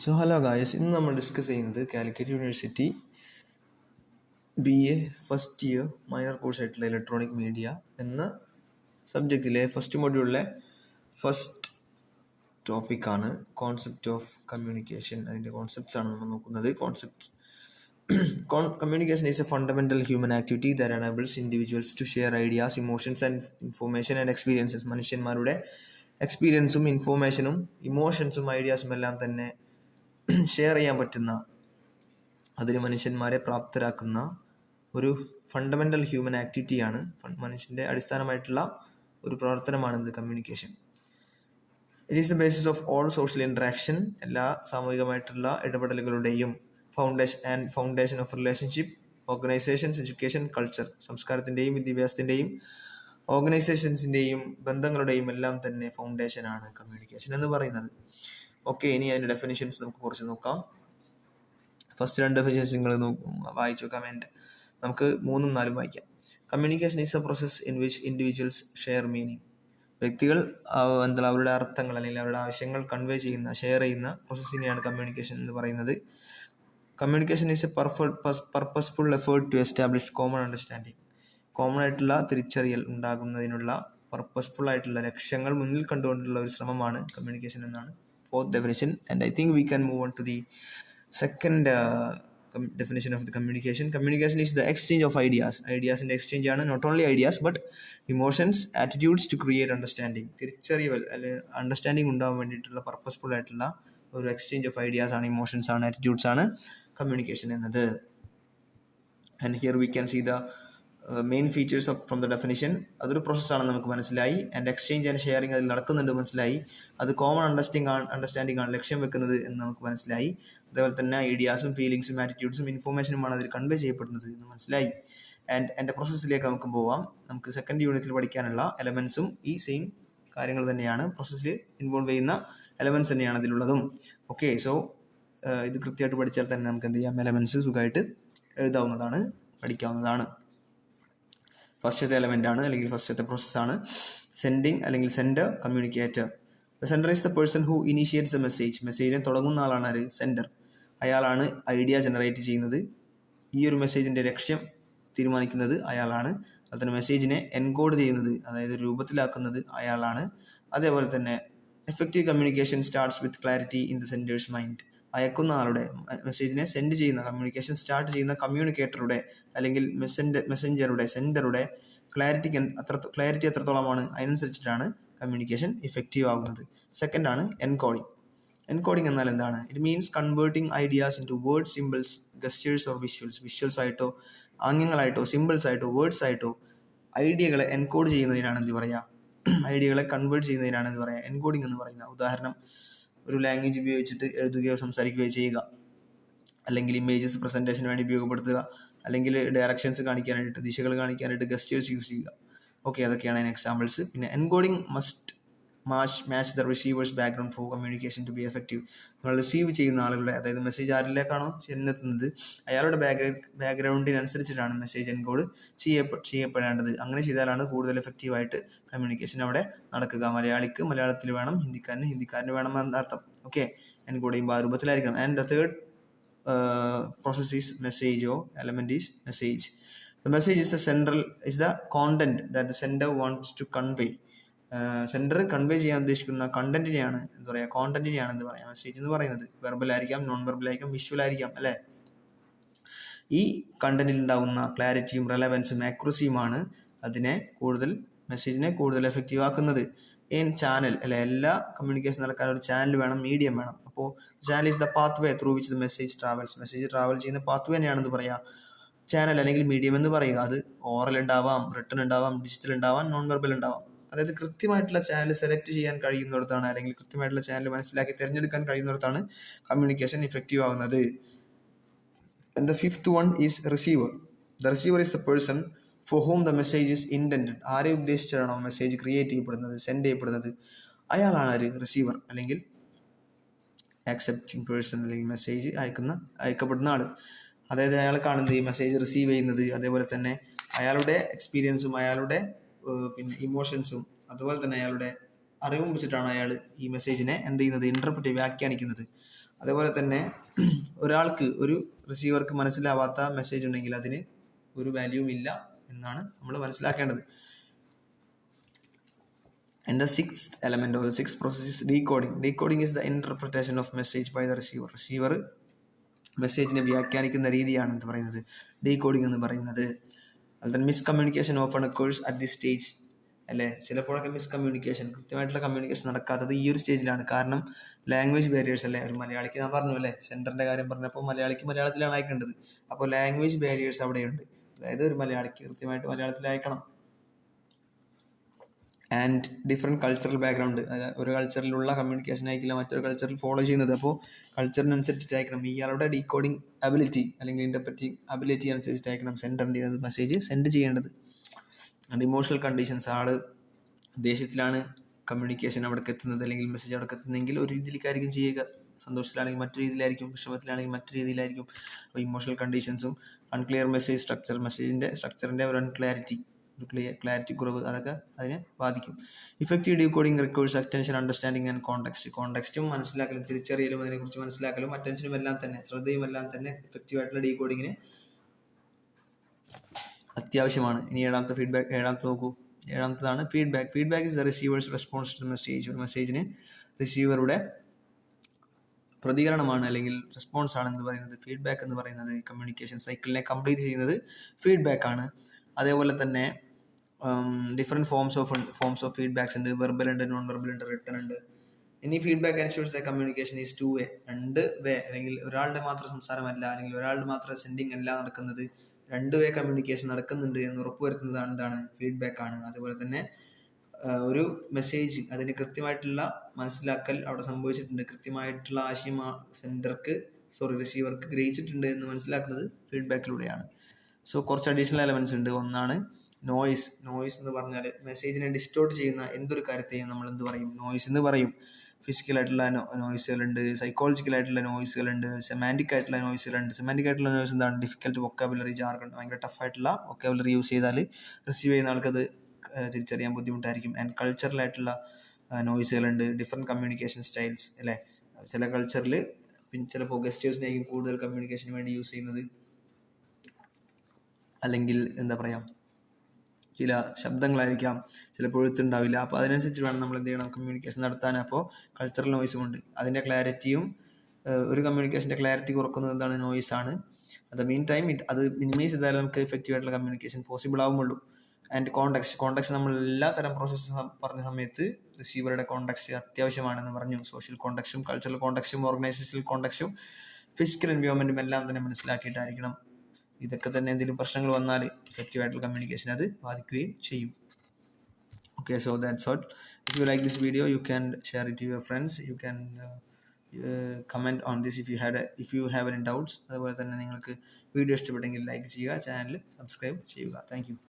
So hello guys, ഇന്ന് നമ്മൾ discuss ചെയ്യുന്നത് Calicut university BA first year minor course ആയിട്ടുള്ള ഇലക്ട്രോണിക് മീഡിയ എന്ന സബ്ജക്റ്റിലെ ഫസ്റ്റ് മൊഡ്യൂളിലെ ഫസ്റ്റ് ടോപ്പിക്കാണ് കോൺസെപ്റ്റ് ഓഫ് കമ്മ്യൂണിക്കേഷൻ. അതിൻ്റെ കോൺസെപ്റ്റ്സ് ആണ് നമ്മൾ നോക്കുന്നത്. Communication is a fundamental human activity that enables individuals to share ideas, emotions and information and experiences. മനുഷ്യന്മാരുടെ എക്സ്പീരിയൻസും ഇൻഫോർമേഷനും ഇമോഷൻസും ഐഡിയാസും എല്ലാം തന്നെ ഷെയർ ചെയ്യാൻ പറ്റുന്ന, അതിന് മനുഷ്യന്മാരെ പ്രാപ്തരാക്കുന്ന ഒരു ഫണ്ടമെൻ്റൽ ഹ്യൂമൻ ആക്ടിവിറ്റിയാണ്, മനുഷ്യൻ്റെ അടിസ്ഥാനമായിട്ടുള്ള ഒരു പ്രവർത്തനമാണിത് communication. It is the basis of all social interaction. എല്ലാ സാമൂഹികമായിട്ടുള്ള ഇടപെടലുകളുടെയും foundation of relationship, organisations, education, culture. സംസ്കാരത്തിൻ്റെയും വിദ്യാഭ്യാസത്തിൻ്റെയും ഓർഗനൈസേഷൻസിൻ്റെയും ബന്ധങ്ങളുടെയും എല്ലാം തന്നെ ഫൗണ്ടേഷനാണ് കമ്മ്യൂണിക്കേഷൻ എന്ന് പറയുന്നത്. ഓക്കെ, ഇനി അതിൻ്റെ ഡെഫിനിഷൻസ് നമുക്ക് കുറച്ച് നോക്കാം. ഫസ്റ്റ് 2 ഡെഫിനിഷൻസ് നിങ്ങൾ വായിച്ചു നോക്കാം. നമുക്ക് 3ഉം 4ഉം വായിക്കാം. Communication is A process in which individuals share meaning. വ്യക്തികൾ അവരുടെ അർത്ഥങ്ങൾ അല്ലെങ്കിൽ അവരുടെ ആവശ്യങ്ങൾ ഷെയർ ചെയ്യുന്ന പ്രോസസ്സിനെയാണ് കമ്മ്യൂണിക്കേഷൻ എന്ന് പറയുന്നത്. Communication is a purposeful effort to establish common understanding. Common ആയിട്ടുള്ള തിരിച്ചറിയൽ ഉണ്ടാകുന്നതിനുള്ള പർപ്പസ്ഫുൾ ആയിട്ടുള്ള ലക്ഷ്യങ്ങൾ മുന്നിൽ കണ്ടുകൊണ്ടുള്ള ഒരു ശ്രമമാണ് കമ്മ്യൂണിക്കേഷൻ എന്നാണ് fourth definition. And I think we can move on to the second definition of the communication. Communication is the exchange of ideas. Ideas in the exchange ആണ്, not only ideas but emotions, attitudes to create understanding. തിരിച്ചറിയൽ അല്ലെങ്കിൽ understanding ഉണ്ടാവാൻ വേണ്ടിയിട്ടുള്ള purposeful ആയിട്ടുള്ള ഒരു exchange of ideas ആണ്, emotions ആണ്, attitudes ആണ് കമ്മ്യൂണിക്കേഷൻ എന്നത്. And here we can see the main features from the definition. അതൊരു പ്രോസസ്സാണ് നമുക്ക് മനസ്സിലായി. ആൻഡ് എക്സ്ചേഞ്ച് ആൻഡ് ഷെയറിങ് അതിൽ നടക്കുന്നുണ്ട് മനസ്സിലായി. അത് കോമൺ അണ്ടർസ്റ്റാൻഡിംഗ് ആണ് ലക്ഷ്യം വെക്കുന്നത് എന്ന് നമുക്ക് മനസ്സിലായി. അതേപോലെ തന്നെ ഐഡിയാസും ഫീലിങ്സും ആറ്റിറ്റ്യൂഡ്സും ഇൻഫോർമേഷനുമാണ് അതിൽ കൺവേ ചെയ്യപ്പെടുന്നത് എന്ന് മനസ്സിലായി. ആൻഡ് എൻ്റെ പ്രോസസ്സിലേക്ക് നമുക്ക് പോവാം. നമുക്ക് സെക്കൻഡ് യൂണിറ്റിൽ പഠിക്കാനുള്ള എലമെൻസും ഈ സെയിം കാര്യങ്ങൾ തന്നെയാണ്, പ്രോസസ്സിൽ ഇൻവോൾവ് ചെയ്യുന്ന എലമെൻസ് തന്നെയാണ് അതിലുള്ളതും. ഓക്കെ, സോ ഇത് കൃത്യമായിട്ട് പഠിച്ചാൽ തന്നെ നമുക്ക് എന്ത് ചെയ്യാം, എലമെൻസ് സുഖമായിട്ട് എഴുതാവുന്നതാണ്, പഠിക്കാവുന്നതാണ്. ഫസ്റ്റത്തെ എലമെൻ്റ് ആണ് അല്ലെങ്കിൽ ഫസ്റ്റത്തെ പ്രോസസ്സാണ് സെൻഡിങ് അല്ലെങ്കിൽ sender, communicator. The sender is the person who initiates the message. മെസ്സേജിനെ തുടങ്ങുന്ന ആളാണ് ആര്, സെൻഡർ. അയാളാണ് ഐഡിയ ജനറേറ്റ് ചെയ്യുന്നത്. ഈ ഒരു മെസ്സേജിൻ്റെ ലക്ഷ്യം തീരുമാനിക്കുന്നത് അയാളാണ്. അതുപോലെ മെസ്സേജിനെ എൻകോഡ് ചെയ്യുന്നത്, അതായത് രൂപത്തിലാക്കുന്നത് അയാളാണ്. അതേപോലെ തന്നെ effective communication starts with clarity in the sender's mind. അയക്കുന്ന ആളുടെ, മെസ്സേജിനെ സെൻഡ് ചെയ്യുന്ന, കമ്മ്യൂണിക്കേഷൻ സ്റ്റാർട്ട് ചെയ്യുന്ന കമ്മ്യൂണിക്കേറ്ററുടെ അല്ലെങ്കിൽ മെസ്സഞ്ചറുടെ, സെൻഡറുടെ ക്ലാരിറ്റി എത്രത്തോളമാണ് അതിനനുസരിച്ചിട്ടാണ് കമ്മ്യൂണിക്കേഷൻ ഇഫക്റ്റീവ് ആകുന്നത്. സെക്കൻഡ് ആണ് എൻകോഡിങ്. എൻകോഡിങ് എന്നാൽ എന്താണ്? It means converting ideas into word, symbols, gestures or visuals ആയിട്ടോ, ആംഗ്യങ്ങളായിട്ടോ, സിമ്പിൾസ് ആയിട്ടോ, വേർഡ്സ് ആയിട്ടോ ഐഡിയകളെ എൻകോഡ് ചെയ്യുന്നതിനാണ് എന്ത് പറയുക, ഐഡിയകളെ കൺവേർട്ട് ചെയ്യുന്നതിനാണ് എന്ത് പറയുക, എൻകോഡിങ് എന്ന് പറയുന്നത്. ഉദാഹരണം, ഒരു ലാംഗ്വേജ് ഉപയോഗിച്ചിട്ട് എഴുതുകയോ സംസാരിക്കുകയോ ചെയ്യുക, അല്ലെങ്കിൽ ഇമേജസ് പ്രസൻറ്റേഷന് വേണ്ടി ഉപയോഗപ്പെടുത്തുക, അല്ലെങ്കിൽ ഡയറക്ഷൻസ് കാണിക്കാനായിട്ട്, ദിശകൾ കാണിക്കാനായിട്ട് ഗസ്റ്റേഴ്സ് യൂസ് ചെയ്യുക. ഓക്കെ, അതൊക്കെയാണ് അതിന് എക്സാമ്പിൾസ്. പിന്നെ encoding must match the receiver's background for communication to be effective. നമ്മൾ റിസീവ് ചെയ്യുന്ന ആളുകളുടെ, അതായത് മെസ്സേജ് ആരിലേക്കാണോ ചെന്നെത്തുന്നത് അയാളുടെ ബാക്ക്ഗ്രൗണ്ടിനനുസരിച്ചിട്ടാണ് മെസ്സേജ് എൻകോഡ് ചെയ്യപ്പെടേണ്ടത്. അങ്ങനെ ചെയ്താലാണ് കൂടുതൽ എഫക്റ്റീവായിട്ട് കമ്മ്യൂണിക്കേഷൻ അവിടെ നടക്കുക. മലയാളിക്ക് മലയാളത്തിൽ വേണം, ഹിന്ദിക്കാരന് വേണം എന്നർത്ഥം. ഓക്കെ, എൻകോഡ് ചെയ്യുമ്പോൾ ആ രൂപത്തിലായിരിക്കണം. And the third process is message or element is message. The message is the content that the sender wants to convey. Sender convey ചെയ്യാൻ ഉദ്ദേശിക്കുന്ന കണ്ടന്റിനെയാണ് എന്താ പറയുക, കോണ്ടന്റിനെയാണ് എന്ത് പറയുക, മെസ്സേജ് എന്ന് പറയുന്നത്. വെർബൽ ആയിരിക്കാം, നോൺ വെർബൽ ആയിരിക്കാം, വിഷ്വൽ ആയിരിക്കാം, അല്ലേ? ഈ കണ്ടന്റിൽ ഉണ്ടാകുന്ന ക്ലാരിറ്റിയും റെലവൻസും ആക്യുറസിയുമാണ് മെസ്സേജിനെ കൂടുതൽ എഫക്റ്റീവ് ആക്കുന്നത്. ചാനൽ അല്ലെ, എല്ലാ കമ്മ്യൂണിക്കേഷൻ നടക്കാൻ ഒരു ചാനൽ വേണം, മീഡിയം വേണം. അപ്പോൾ channel is the path way through which the message travels. Message travel ചെയ്യുന്ന പാത്ത് വേ തന്നെയാണ് എന്ത് പറയുക, ചാനൽ അല്ലെങ്കിൽ മീഡിയം എന്ന് പറയുക. അത് ഓറൽ ഉണ്ടാവാം, റിട്ടൺ ഉണ്ടാവാം, ഡിജിറ്റൽ ഉണ്ടാവാം, നോൺ വെർബൽ ഉണ്ടാവാം. അതായത് കൃത്യമായിട്ടുള്ള ചാനൽ സെലക്ട് ചെയ്യാൻ കഴിയുന്നിടത്താണ്, അല്ലെങ്കിൽ കൃത്യമായിട്ടുള്ള ചാനൽ മനസ്സിലാക്കി തിരഞ്ഞെടുക്കാൻ കഴിയുന്നിടത്താണ് കമ്മ്യൂണിക്കേഷൻ ഇഫക്റ്റീവ് ആവുന്നത്. And the fifth one is receiver. The receiver is the person for whom the message is intended. ആരെ ഉദ്ദേശിച്ചാണോ മെസ്സേജ് ക്രിയേറ്റ് ചെയ്യപ്പെടുന്നത്, സെൻഡ് ചെയ്യപ്പെടുന്നത്, അയാളാണ് ഒരു റിസീവർ അല്ലെങ്കിൽ ആക്സെപ്റ്റിംഗ് പേഴ്സൺ, അല്ലെങ്കിൽ മെസ്സേജ് അയക്കപ്പെടുന്ന ആൾ. അതായത് അയാൾക്കാണ് എന്ത് ഈ മെസ്സേജ് റിസീവ് ചെയ്യുന്നത്. അതേപോലെ തന്നെ അയാളുടെ എക്സ്പീരിയൻസും അയാളുടെ പിന്നെ ഇമോഷൻസും അതുപോലെ തന്നെ അയാളുടെ അറിവും വെച്ചിട്ടാണ് അയാൾ ഈ മെസ്സേജിനെ എന്ത് ചെയ്യുന്നത്, ഇന്റർപ്രറ്റ് വ്യാഖ്യാനിക്കുന്നത്. അതേപോലെ തന്നെ ഒരാൾക്ക് ഒരു റിസീവർക്ക് മനസ്സിലാവാത്ത മെസ്സേജ് ഉണ്ടെങ്കിൽ അതിന് ഒരു വാല്യൂവും ഇല്ല എന്നാണ് നമ്മൾ മനസ്സിലാക്കേണ്ടത്. And the sixth element or the sixth process is decoding. Decoding is the interpretation of message by the receiver. Receiver മെസ്സേജിനെ വ്യാഖ്യാനിക്കുന്ന രീതിയാണ് എന്ന് പറയുന്നത് ഡീകോഡിംഗ് എന്ന് പറയുന്നത്. അതുപോലെ miscommunication open occurs at the stage അല്ലേ. ചിലപ്പോഴൊക്കെ മിസ്കമ്മ്യൂണിക്കേഷൻ, കൃത്യമായിട്ടുള്ള കമ്മ്യൂണിക്കേഷൻ നടക്കാത്തത് ഈ ഒരു സ്റ്റേജിലാണ്. കാരണം ലാംഗ്വേജ് ബാരിയേഴ്സ് അല്ലേ. ഒരു മലയാളിക്ക് ഞാൻ പറഞ്ഞു അല്ലേ, സെൻറ്ററിൻ്റെ കാര്യം പറഞ്ഞപ്പോൾ മലയാളിക്ക് മലയാളത്തിലാണ് അയക്കേണ്ടത്. അപ്പോൾ ലാംഗ്വേജ് ബാരിയേഴ്സ് അവിടെയുണ്ട്. അതായത് ഒരു മലയാളിക്ക് കൃത്യമായിട്ട് മലയാളത്തിൽ അയക്കണം. ആൻഡ് ഡിഫറെൻറ്റ് കൾച്ചറൽ ബാക്ക്ഗ്രൗണ്ട്, ഒരു കൾച്ചറിലുള്ള കമ്മ്യൂണിക്കേഷൻ ആയിരിക്കില്ല മറ്റൊരു കൾച്ചറിൽ ഫോളോ ചെയ്യുന്നത്. അപ്പോൾ കൾച്ചറിനനുസരിച്ചിട്ട് അയക്കണം. ഇയാളുടെ ഡീകോഡിങ് അബിലിറ്റി അല്ലെങ്കിൽ ഇൻ്റർപ്രറ്റിംഗ് അബിലിറ്റി അനുസരിച്ചിട്ട് അയക്കണം സെൻഡറിൻ്റെ മെസ്സേജ് സെൻഡ് ചെയ്യേണ്ടത്. ആൻഡ് ഇമോഷണൽ കണ്ടീഷൻസ്, ആള് ദേഷ്യത്തിലാണ് കമ്മ്യൂണിക്കേഷൻ അവിടേക്ക് എത്തുന്നത് അല്ലെങ്കിൽ മെസ്സേജ് അവിടേക്ക് എത്തുന്നതെങ്കിൽ ഒരു രീതിയിലേക്കായിരിക്കും ചെയ്യുക, സന്തോഷത്തിലാണെങ്കിൽ മറ്റു രീതിയിലായിരിക്കും, വിഷമത്തിലാണെങ്കിൽ മറ്റു രീതിയിലായിരിക്കും. അപ്പോൾ ഇമോഷണൽ കണ്ടീഷൻസും അൺക്ലിയർ മെസ്സേജ് സ്ട്രക്ചർ, മെസ്സേജിൻ്റെ സ്ട്രക്ചറിൻ്റെ ഒരു ക്ലാരിറ്റി കുറവ്, അതൊക്കെ അതിനെ ബാധിക്കും. Effective decoding requires attention, understanding and കോണ്ടെക്സ്റ്റും മനസ്സിലാക്കലും തിരിച്ചറിയലും അതിനെക്കുറിച്ച് മനസ്സിലാക്കലും അറ്റൻഷനും എല്ലാം തന്നെ, ശ്രദ്ധയും എല്ലാം തന്നെ ഇഫക്റ്റീവായിട്ടുള്ള ഡീകോഡിങ്ങിന് അത്യാവശ്യമാണ്. ഇനി ഏഴാമത്തെ നോക്കൂ. ഏഴാമത്തതാണ് feedback. Feedback is the receiver's response to message. ഒരു മെസ്സേജിന് റിസീവറുടെ പ്രതികരണമാണ് അല്ലെങ്കിൽ റെസ്പോൺസ് ആണ് എന്ന് പറയുന്നത്. ഫീഡ്ബാക്ക് എന്ന് പറയുന്നത് കമ്മ്യൂണിക്കേഷൻ സൈക്കിളിനെ കംപ്ലീറ്റ് ചെയ്യുന്നത് ഫീഡ്ബാക്ക് ആണ്. അതേപോലെ തന്നെ ഡിഫറെൻറ്റ് ഫോംസ് ഓഫ് ഫീഡ്ബാക്സ് ഉണ്ട്. വെർബൽ ഉണ്ട്, നോൺ വെർബൽ ഉണ്ട്, റിട്ടൺ ഉണ്ട്. ഇനി feedback എൻഷുർസ് the communication is 2 way, 2 way, അല്ലെങ്കിൽ ഒരാളുടെ മാത്രം സംസാരമല്ല അല്ലെങ്കിൽ ഒരാളുടെ മാത്രം സെൻഡിങ് അല്ല നടക്കുന്നത്, 2 way കമ്മ്യൂണിക്കേഷൻ നടക്കുന്നുണ്ട് എന്ന് ഉറപ്പുവരുത്തുന്നതാണ് എന്താണ്, ഫീഡ്ബാക്ക് ആണ്. അതുപോലെ തന്നെ ഒരു മെസ്സേജ് അതിന് കൃത്യമായിട്ടുള്ള മനസ്സിലാക്കൽ അവിടെ സംഭവിച്ചിട്ടുണ്ട്, കൃത്യമായിട്ടുള്ള ആശയം റിസീവർക്ക് ഗ്രഹിച്ചിട്ടുണ്ട് എന്ന് മനസ്സിലാക്കുന്നത് ഫീഡ്ബാക്കിലൂടെയാണ്. സോ കുറച്ച് അഡീഷണൽ എലമെന്റ്സ് ഉണ്ട്. ഒന്നാണ് നോയ്സ് എന്ന് പറഞ്ഞാൽ മെസ്സേജിനെ ഡിസ്റ്റോർട്ട് ചെയ്യുന്ന എന്തൊരു കാര്യത്തെയും നമ്മൾ എന്ത് പറയും, നോയ്സ് എന്ന് പറയും. ഫിസിക്കലായിട്ടുള്ള നോയ്സുകളുണ്ട്, സൈക്കോളജിക്കലായിട്ടുള്ള നോയ്സുകളുണ്ട്, സെമാൻറ്റിക് ആയിട്ടുള്ള നോയ്സുകളുണ്ട്. സെമാൻറ്റിക് ആയിട്ടുള്ള നോയ്സ് എന്താണ്, ഡിഫിക്കൽട്ട് വൊക്കാബുലറി, ജാർഗൺ, ഭയങ്കര ടഫായിട്ടുള്ള വൊക്കാബുലറി യൂസ് ചെയ്താൽ റിസീവ് ചെയ്യുന്ന ആൾക്കത് തിരിച്ചറിയാൻ ബുദ്ധിമുട്ടായിരിക്കും. ആൻഡ് കൾച്ചറലായിട്ടുള്ള നോയ്സുകളുണ്ട്, ഡിഫറെൻറ്റ് കമ്മ്യൂണിക്കേഷൻ സ്റ്റൈൽസ് അല്ലേ. ചില കൾച്ചറിൽ പിന്നെ ചിലപ്പോൾ ഗസ്റ്റേഴ്സിനായിരിക്കും കൂടുതൽ കമ്മ്യൂണിക്കേഷന് വേണ്ടി യൂസ് ചെയ്യുന്നത്, അല്ലെങ്കിൽ എന്താ പറയുക ചില ശബ്ദങ്ങളായിരിക്കാം, ചിലപ്പോൾ എഴുത്തുണ്ടാവില്ല. അപ്പോൾ അതിനനുസരിച്ച് വേണം നമ്മൾ എന്ത് ചെയ്യണം, കമ്മ്യൂണിക്കേഷൻ നടത്താൻ. അപ്പോൾ കൾച്ചറൽ നോയ്സും ഉണ്ട്. അതിൻ്റെ ക്ലാരിറ്റിയും ഒരു കമ്മ്യൂണിക്കേഷൻ്റെ ക്ലാരിറ്റി കുറക്കുന്നത് എന്താണ്, നോയ്സ് ആണ്. അറ്റ് മീൻ ടൈം അത് മിനിമൈസ് ചെയ്താലും നമുക്ക് എഫക്റ്റീവ് ആയിട്ടുള്ള കമ്മ്യൂണിക്കേഷൻ പോസിബിൾ ആവുമുള്ളൂ. ആൻഡ് കോണ്ടെക്സ്റ്റ് നമ്മൾ എല്ലാ തരം പ്രോസസ്സ് പറഞ്ഞ സമയത്ത് റിസീവറുടെ കോണ്ടെക്സ്റ്റ് അത്യാവശ്യമാണെന്ന് പറഞ്ഞു. സോഷ്യൽ കോണ്ടെക്സ്റ്റും കൾച്ചറൽ കോണ്ടെക്സ്റ്റും ഓർഗനൈസേഷണൽ കോണ്ടെക്സ്റ്റും ഫിസിക്കൽ എൻവയോൺമെൻറ്റും എല്ലാം തന്നെ മനസ്സിലാക്കിയിട്ടായിരിക്കണം. ഇതൊക്കെ തന്നെ എന്തെങ്കിലും പ്രശ്നങ്ങൾ വന്നാൽ എഫക്റ്റീവായിട്ടുള്ള കമ്മ്യൂണിക്കേഷൻ അത് ബാധിക്കുകയും ചെയ്യും. Okay, so that's all. If you like this video, you can share it to your friends. You can comment on this if you have any doubts. അതുപോലെ തന്നെ നിങ്ങൾക്ക് വീഡിയോ ഇഷ്ടപ്പെട്ടെങ്കിൽ ലൈക്ക് ചെയ്യുക, ചാനൽ സബ്സ്ക്രൈബ് ചെയ്യുക. Thank you.